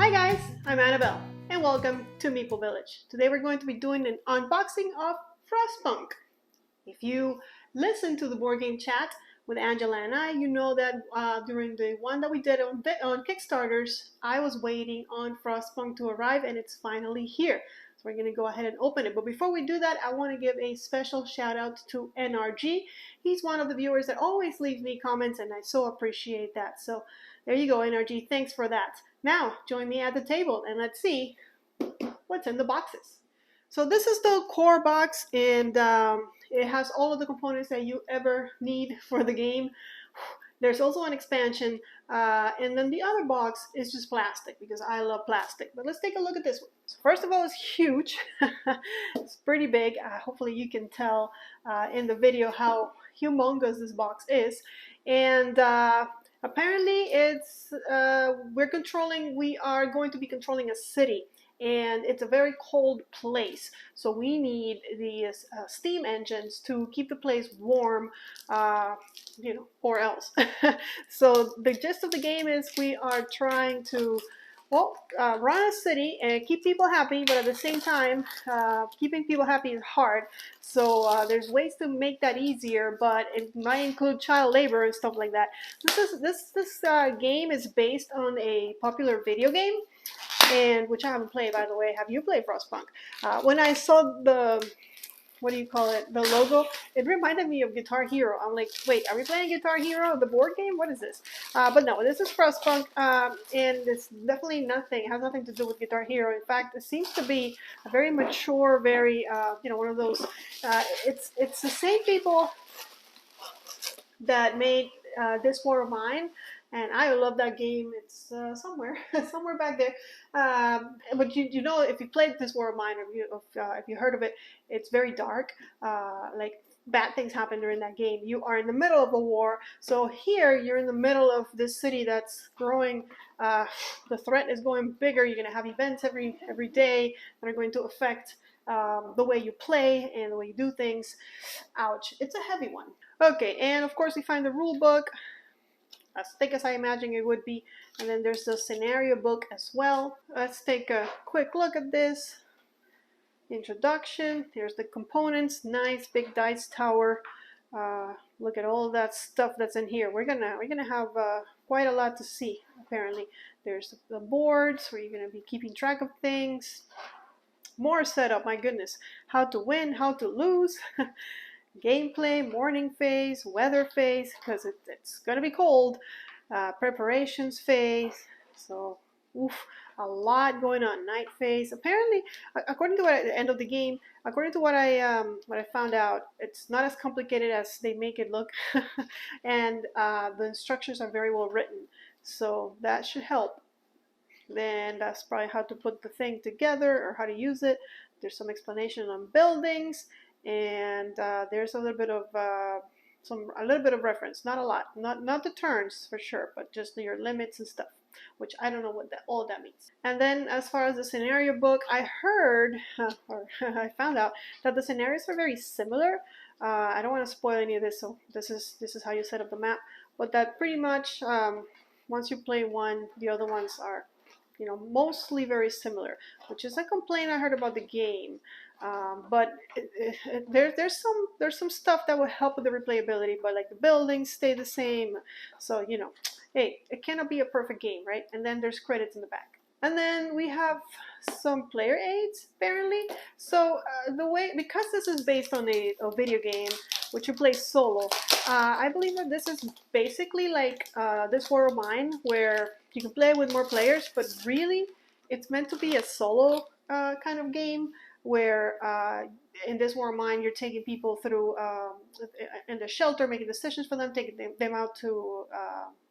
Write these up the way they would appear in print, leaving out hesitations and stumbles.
Hi guys, I'm Annabelle and welcome to Meeple Village. Today we're going to be doing an unboxing of Frostpunk. If you listen to the board game chat with Angela and I, you know that during the one that we did on Kickstarters, I was waiting on Frostpunk to arrive and it's finally here. So we're going to go ahead and open it. But before we do that, I want to give a special shout out to NRG. He's one of the viewers that always leaves me comments and I so appreciate that. So there you go, NRG. Thanks for that. Now, join me at the table and let's see what's in the boxes. So this is the core box and it has all of the components that you ever need for the game. There's also an expansion and then the other box is just plastic because I love plastic. But let's take a look at this one. So first of all, it's huge. It's pretty big. Hopefully you can tell in the video how humongous this box is. And apparently it's we are going to be controlling a city, and it's a very cold place, so we need these steam engines to keep the place warm, or else. So the gist of the game is we are trying to run a city and keep people happy, but at the same time, keeping people happy is hard. So there's ways to make that easier, but it might include child labor and stuff like that. This game is based on a popular video game, and which I haven't played, by the way. Have you played Frostpunk? When I saw the the logo, it reminded me of Guitar Hero. I'm like, wait, are we playing Guitar Hero, the board game? What is this? But no, this is Frostpunk, and it's definitely has nothing to do with Guitar Hero. In fact, it seems to be a very mature, very, one of those, it's the same people that made This War of Mine, and I love that game. It's somewhere back there. But you know, if you played This War of Mine, or if you heard of it, it's very dark. Like bad things happen during that game. You are in the middle of a war. So here you're in the middle of this city that's growing. The threat is going bigger. You're going to have events every day that are going to affect the way you play and the way you do things. Ouch, it's a heavy one. Okay, and of course we find the rule book, as thick as I imagine it would be, and then there's the scenario book as well. Let's take a quick look at this. Introduction, here's the components, nice big dice tower. Look at all that stuff that's in here. We're gonna have quite a lot to see, apparently. There's the boards where you're gonna be keeping track of things. More setup, my goodness. How to win, how to lose. Gameplay, morning phase, weather phase, because it's going to be cold, preparations phase, so a lot going on. Night phase, apparently, according to what at the end of the game, according to what I found out, it's not as complicated as they make it look, and the instructions are very well written, so that should help. Then that's probably how to put the thing together or how to use it. There's some explanation on buildings. And there's a little bit of reference, not a lot, not the turns for sure, but just your limits and stuff, which I don't know what all that means. And then as far as the scenario book, I heard or I found out that the scenarios are very similar. I don't want to spoil any of this, so this is how you set up the map, but that pretty much once you play one, the other ones are mostly very similar, which is a complaint I heard about the game. But there's some stuff that will help with the replayability, but like the buildings stay the same. So hey, it cannot be a perfect game, right? And then there's credits in the back. And then we have some player aids, apparently. So because this is based on a video game, which you play solo, I believe that this is basically like This War of Mine, where you can play with more players, but really it's meant to be a solo kind of game, where in This War of Mine you're taking people through in the shelter, making decisions for them, taking them out to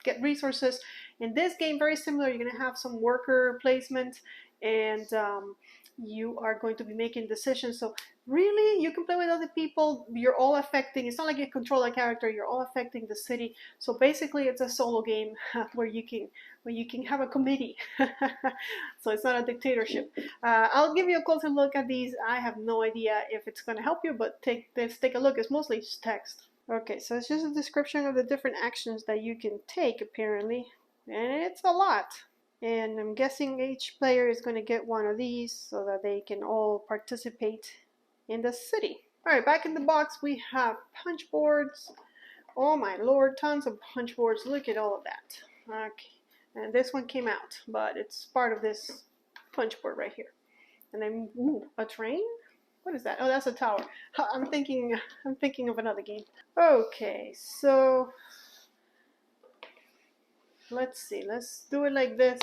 get resources. In this game, very similar, you're going to have some worker placement, and you are going to be making decisions. So really, you can play with other people. You're all affecting, it's not like you control a character, you're all affecting the city. So basically it's a solo game where you can have a committee. So it's not a dictatorship. I'll give you a closer look at these. I have no idea if it's going to help you, but let's take a look. It's mostly just text. Okay, so it's just a description of the different actions that you can take, apparently, and it's a lot. And I'm guessing each player is going to get one of these so that they can all participate in the city. All right, back in the box we have punch boards. Oh my lord, tons of punch boards. Look at all of that. Okay. And this one came out, but it's part of this punch board right here. And then, ooh, a train? What is that? Oh, that's a tower. I'm thinking of another game. Okay, so let's see. Let's do it like this.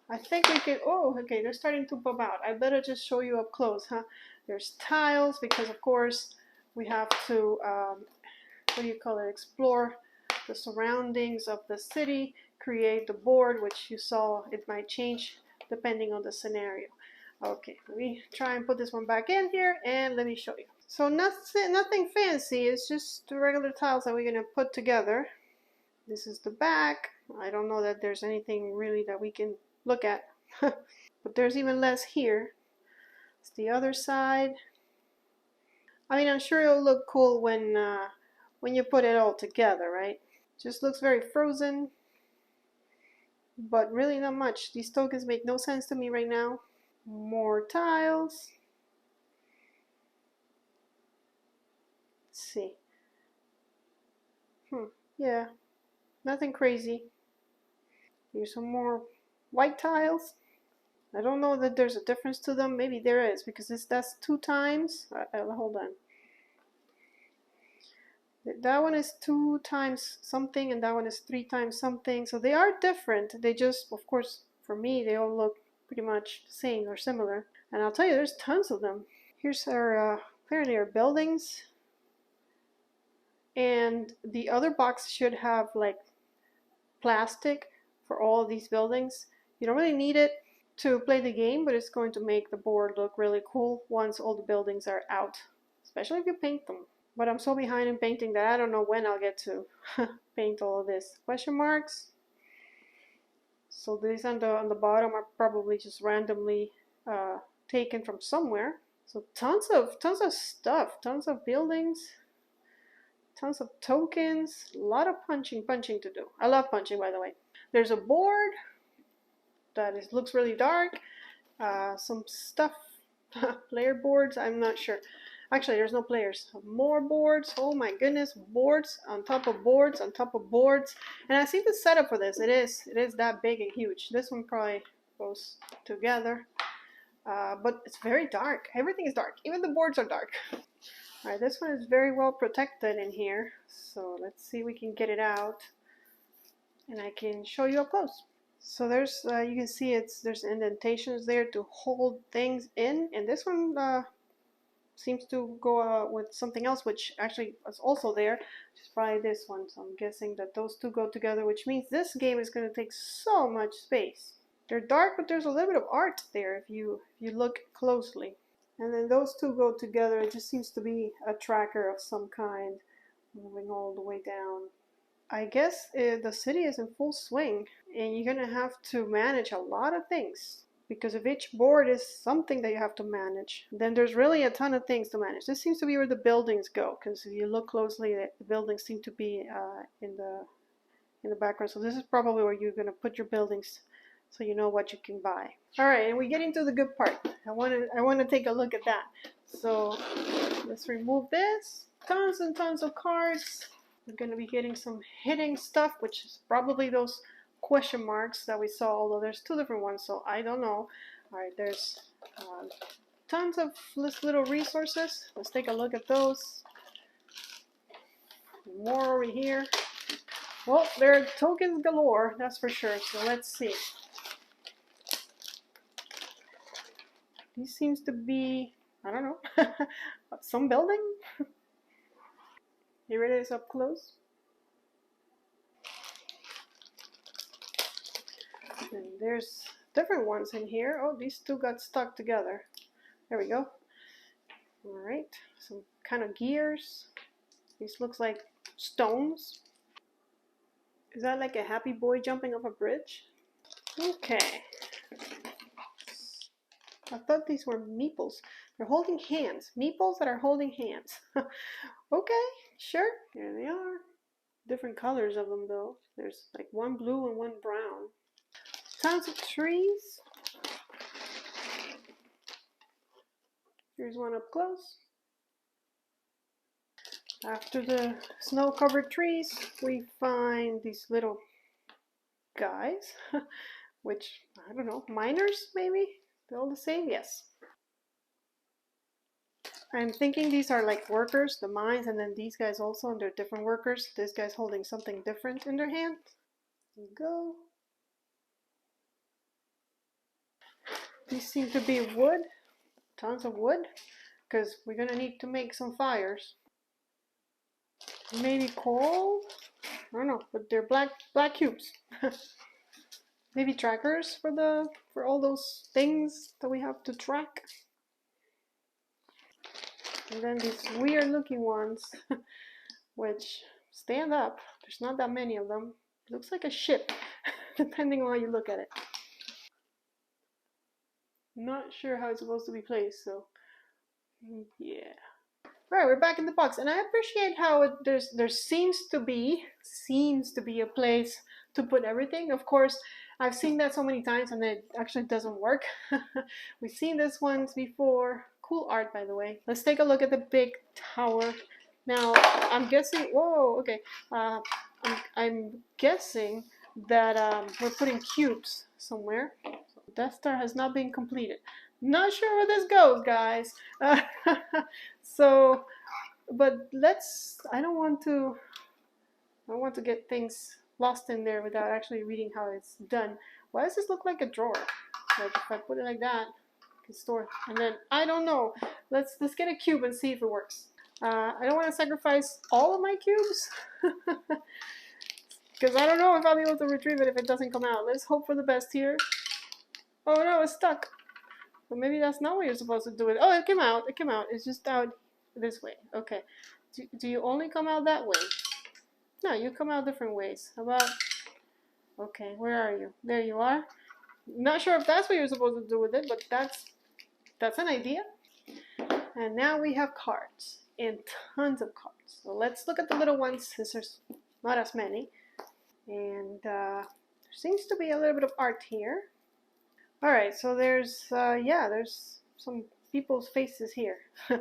I think we can. Oh, okay, they're starting to pop out. I better just show you up close, huh? There's tiles because, of course, we have to, what do you call it? Explore the surroundings of the city, create the board, which you saw it might change depending on the scenario. Okay, let me try and put this one back in here, and let me show you. So nothing fancy. It's just the regular tiles that we're gonna put together. This is the back. I don't know that there's anything really that we can look at, but there's even less here. It's the other side. I mean, I'm sure it'll look cool when you put it all together, right? Just looks very frozen, but really not much. These tokens make no sense to me right now. More tiles. Let's see. Yeah, nothing crazy. Here's some more white tiles. I don't know that there's a difference to them. Maybe there is because that's 2 times. Hold on. That one is 2 times something and that one is 3 times something. So they are different. They just, of course, for me, they all look pretty much the same or similar. And I'll tell you, there's tons of them. Here's our, apparently our buildings. And the other box should have like plastic for all of these buildings. You don't really need it to play the game, but it's going to make the board look really cool once all the buildings are out, especially if you paint them. But I'm so behind in painting that I don't know when I'll get to paint all of this. Question marks. So these on the bottom are probably just randomly taken from somewhere. So tons of stuff, tons of buildings, tons of tokens, a lot of punching to do. I love punching, by the way. There's a board that looks really dark. Some stuff, player boards, I'm not sure. Actually, there's no players. More boards. Oh my goodness, boards on top of boards on top of boards. And I see the setup for this. It is that big and huge. This one probably goes together. But it's very dark. Everything is dark. Even the boards are dark. All right, this one is very well protected in here. So let's see if we can get it out. And I can show you up close. So there's, you can see there's indentations there to hold things in. And this one seems to go with something else, which actually is also there, which is probably this one. So I'm guessing that those two go together, which means this game is going to take so much space. They're dark, but there's a little bit of art there if you look closely. And then those two go together. It just seems to be a tracker of some kind, moving all the way down. I guess the city is in full swing, and you're going to have to manage a lot of things. Because if each board is something that you have to manage, then there's really a ton of things to manage. This seems to be where the buildings go, because if you look closely, the buildings seem to be in the background. So this is probably where you're going to put your buildings, so you know what you can buy. All right, and we get into the good part. I want to take a look at that. So let's remove this. Tons and tons of cards. We're going to be getting some hitting stuff, which is probably those question marks that we saw, although there's 2 different ones, so I don't know. All right, there's tons of little resources. Let's take a look at those. More over here. Well, there are tokens galore, that's for sure, so let's see. This seems to be, I don't know, some building? Here it is up close. And there's different ones in here. Oh, these 2 got stuck together. There we go. All right, some kind of gears. This looks like stones. Is that like a happy boy jumping off a bridge? Okay. I thought these were meeples. They're holding hands. Meeples that are holding hands. Okay, sure. Here they are. Different colors of them though. There's like one blue and one brown. Tons of trees. Here's one up close. After the snow-covered trees, we find these little guys, which, I don't know, miners maybe? They're all the same? Yes. I'm thinking these are like workers, the mines, and then these guys also, and they're different workers. This guy's holding something different in their hand. There you go. These seem to be wood, tons of wood, because we're gonna need to make some fires. Maybe coal? I don't know, but they're black cubes. Maybe trackers for all those things that we have to track. And then these weird looking ones, which stand up. There's not that many of them. It looks like a ship, depending on how you look at it. Not sure how it's supposed to be placed, so yeah. Right, we're back in the box, and I appreciate how there seems to be a place to put everything. Of course, I've seen that so many times, and it actually doesn't work. We've seen this once before. Cool art, by the way. Let's take a look at the big tower. Now, I'm guessing. Whoa, okay. I'm guessing that we're putting cubes somewhere. Death Star has not been completed. Not sure where this goes, guys. So, but I don't want to get things lost in there without actually reading how it's done. Why does this look like a drawer? Like if I put it like that, I can store it. And then I don't know. Let's get a cube and see if it works. I don't want to sacrifice all of my cubes because I don't know if I'll be able to retrieve it if it doesn't come out. Let's hope for the best here. Oh no, it's stuck. But maybe that's not what you're supposed to do it. Oh, it came out. It came out. It's just out this way. Okay. Do you only come out that way? No, you come out different ways. How about... Okay, where are you? There you are. Not sure if that's what you're supposed to do with it, but that's an idea. And now we have cards. And tons of cards. So let's look at the little ones, since there's not as many. And there seems to be a little bit of art here. All right, so there's some people's faces here. And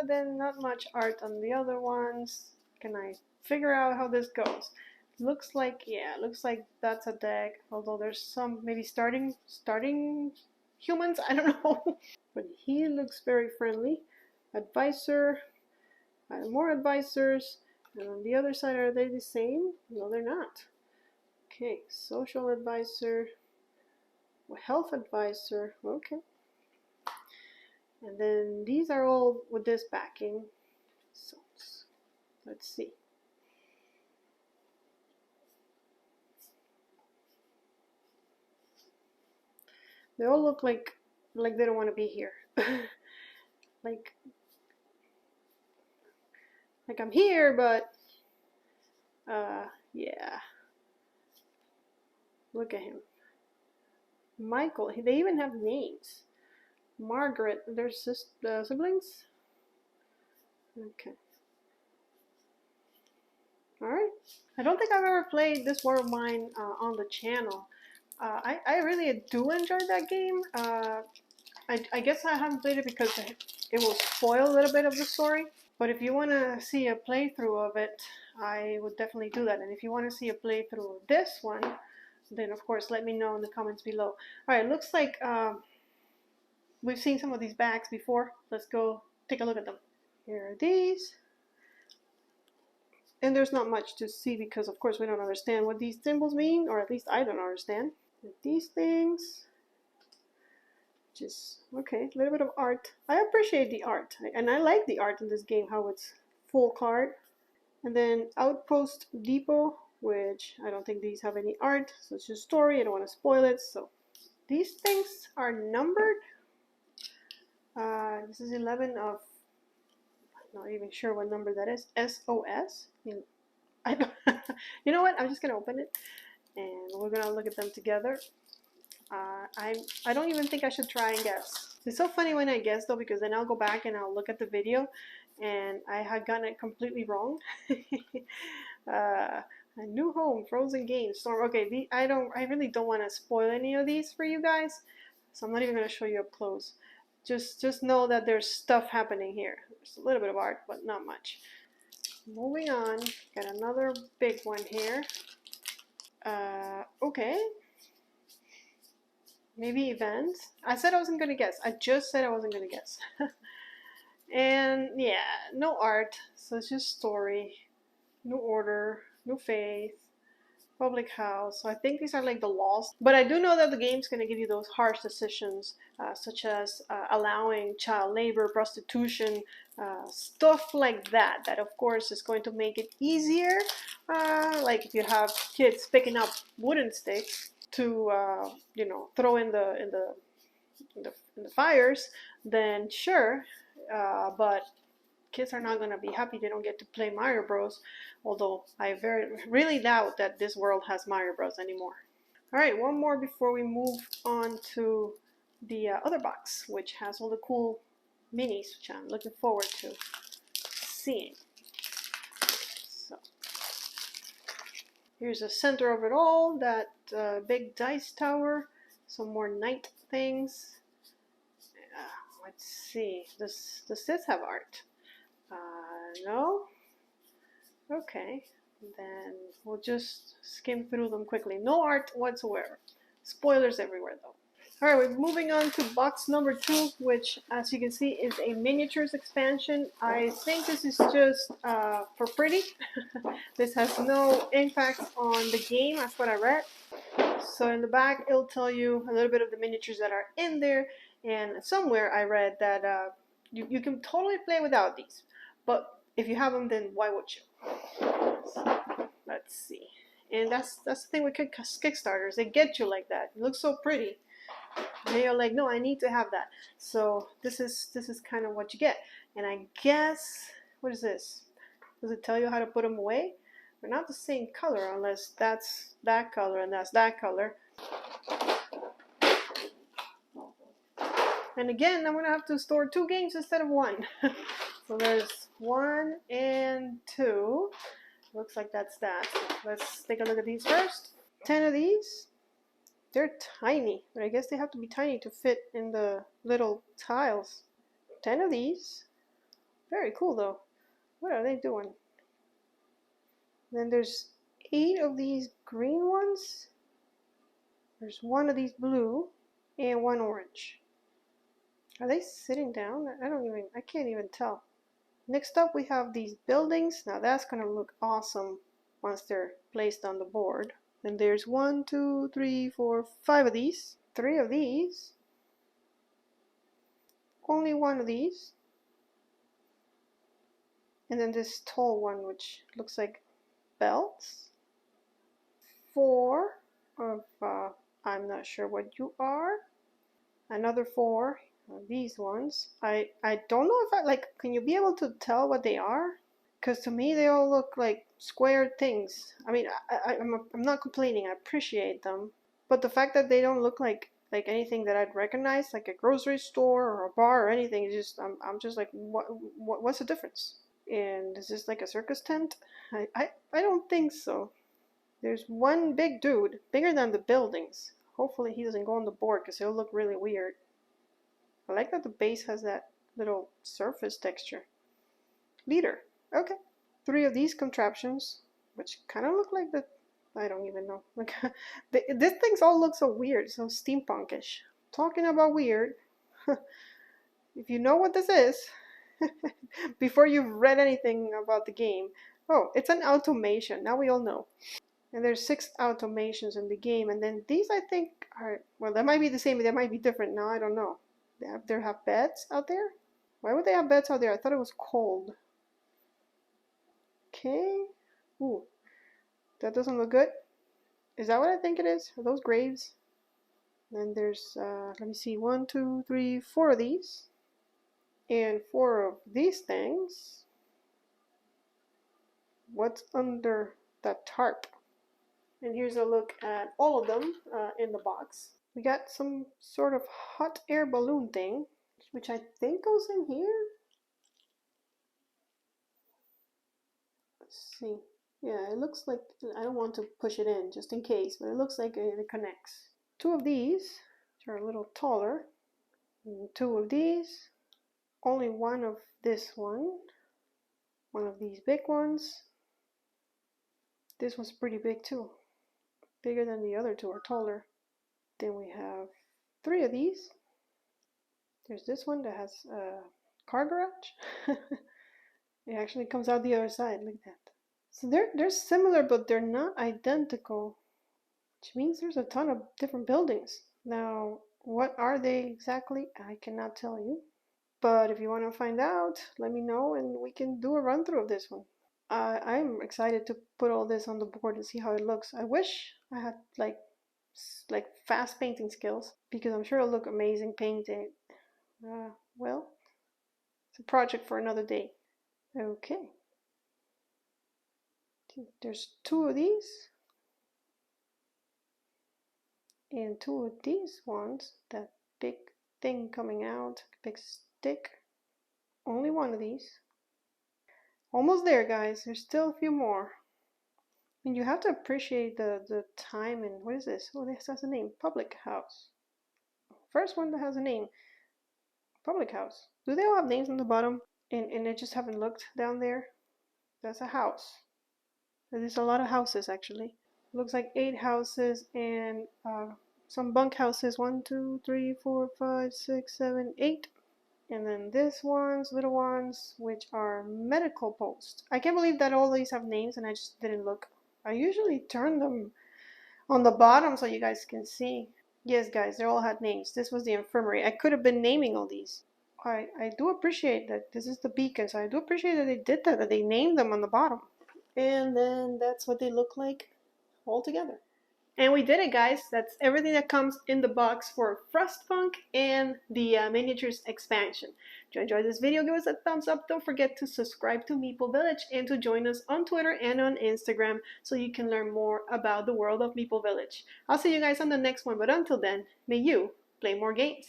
then not much art on the other ones. Can I figure out how this goes? Looks like that's a deck, although there's some maybe starting humans, I don't know. But he looks very friendly. Advisor, more advisors, and on the other side, are they the same? No, they're not. Okay, social advisor, health advisor, okay. And then these are all with this backing. So let's see. They all look like they don't want to be here. like I'm here, but yeah. Look at him. Michael, they even have names. Margaret, they're siblings? Okay. Alright. I don't think I've ever played this War of Mine on the channel. I really do enjoy that game. I guess I haven't played it because it will spoil a little bit of the story. But if you want to see a playthrough of it, I would definitely do that. And if you want to see a playthrough of this one, then of course let me know in the comments below. Alright, looks like we've seen some of these bags before. Let's go take a look at them. Here are these. And there's not much to see because of course we don't understand what these symbols mean, or at least I don't understand. And these things, just, okay, a little bit of art. I appreciate the art, and I like the art in this game, how it's full card. And then Outpost Depot, which I don't think these have any art, so it's just story. I don't want to spoil it. So these things are numbered. This is 11 of, I'm not even sure what number that is. SOS. I don't, you know what? I'm just gonna open it, and we're gonna look at them together. I don't even think I should try and guess. It's so funny when I guess though, because then I'll go back and I'll look at the video, and I had gotten it completely wrong. A new home, frozen games, storm. Okay, I really don't want to spoil any of these for you guys, so I'm not even going to show you up close. Just know that there's stuff happening here. There's a little bit of art, but not much. Moving on, got another big one here. Okay. Maybe events. I said I wasn't going to guess. I just said I wasn't going to guess. And yeah, no art, so it's just story. New Order, New Faith, Public House. So I think these are like the laws. But I do know that the game's going to give you those harsh decisions, such as allowing child labor, prostitution, stuff like that. That of course is going to make it easier. Like if you have kids picking up wooden sticks to, throw in the fires, then sure. But kids are not going to be happy they don't get to play Mario Bros. Although I really doubt that this world has Mario Bros. Anymore. Alright, one more before we move on to the other box, which has all the cool minis, which I'm looking forward to seeing. So, here's the center of it all, that big dice tower, some more knight things. Let's see, does this have art? No? Okay, then we'll just skim through them quickly. No art whatsoever. Spoilers everywhere though. Alright, we're moving on to box number 2, which as you can see is a miniatures expansion. I think this is just for pretty. This has no impact on the game, that's what I read. So in the back it'll tell you a little bit of the miniatures that are in there, and somewhere I read that you can totally play without these. But if you have them, then why would you? So, let's see. And that's the thing with Kickstarters. They get you like that. It looks so pretty. And you're like, no, I need to have that. So this is kind of what you get. And I guess, what is this? Does it tell you how to put them away? They're not the same color unless that's that color and that's that color. And again, I'm going to have to store 2 games instead of 1. So there's 1 and 2. Looks like that's that. Let's take a look at these first. 10 of these. They're tiny, but I guess they have to be tiny to fit in the little tiles. 10 of these. Very cool though. What are they doing? Then there's 8 of these green ones. There's 1 of these blue and 1 orange. Are they sitting down? I can't even tell. Next up we have these buildings. Now that's gonna look awesome once they're placed on the board. And there's 1, 2, 3, 4, 5 of these. 3 of these. Only 1 of these. And then this tall one which looks like belts. 4 of I'm not sure what you are. Another 4 of these ones. I don't know if can you be able to tell what they are? Because to me they all look like square things. I mean, I'm not complaining, I appreciate them. But the fact that they don't look like anything that I'd recognize, like a grocery store or a bar or anything, is just I'm just like, what's the difference? And is this like a circus tent? I don't think so. There's one big dude, bigger than the buildings. Hopefully he doesn't go on the board because he'll look really weird. I like that the base has that little surface texture. Leader. Okay. 3 of these contraptions, which kind of look like I don't even know. Like, these things all look so weird, so steampunkish. Talking about weird, if you know what this is, before you've read anything about the game, oh, it's an automation. Now we all know. And there's 6 automations in the game, and then these I think are, well, that might be the same, they might be different now, I don't know. They have beds out there? Why would they have beds out there? I thought it was cold. Okay. Ooh, that doesn't look good. Is that what I think it is? Are those graves? Then there's, let me see, 1, 2, 3, 4 of these. And 4 of these things. What's under that tarp? And here's a look at all of them in the box. We got some sort of hot air balloon thing, which I think goes in here. Let's see. Yeah, it looks like, I don't want to push it in just in case, but it looks like it connects. Two of these, which are a little taller, and two of these, only one of this one of these big ones. This one's pretty big too, bigger than the other two, are taller. Then we have three of these. There's this one that has a car garage. It actually comes out the other side, like that. So they're similar, but they're not identical, which means there's a ton of different buildings. Now, what are they exactly? I cannot tell you. But if you want to find out, let me know and we can do a run through of this one. I'm excited to put all this on the board and see how it looks. I wish I had like fast painting skills, because I'm sure it'll look amazing painted. Well, it's a project for another day. Okay. There's two of these and two of these ones. That big thing coming out, big stick. Only one of these. Almost there, guys. There's still a few more. And you have to appreciate the time. And what is this? Oh, this has a name. Public house. First one that has a name. Public house. Do they all have names on the bottom? And I just haven't looked down there. That's a house. There's a lot of houses actually. Looks like 8 houses and some bunk houses. 1, 2, 3, 4, 5, 6, 7, 8. And then this ones, little ones, which are medical posts. I can't believe that all these have names and I just didn't look. I usually turn them on the bottom so you guys can see. Yes, guys, they all had names. This was the infirmary. I could have been naming all these. I do appreciate that this is the beacon, so I do appreciate that they did that they named them on the bottom. And then that's what they look like all together. And we did it, guys. That's everything that comes in the box for Frostpunk and the miniatures expansion. If you enjoyed this video, give us a thumbs up. Don't forget to subscribe to Meeple Village and to join us on Twitter and on Instagram so you can learn more about the world of Meeple Village. I'll see you guys on the next one, but until then, may you play more games.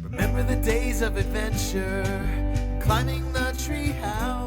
Remember the days of adventure, climbing the treehouse.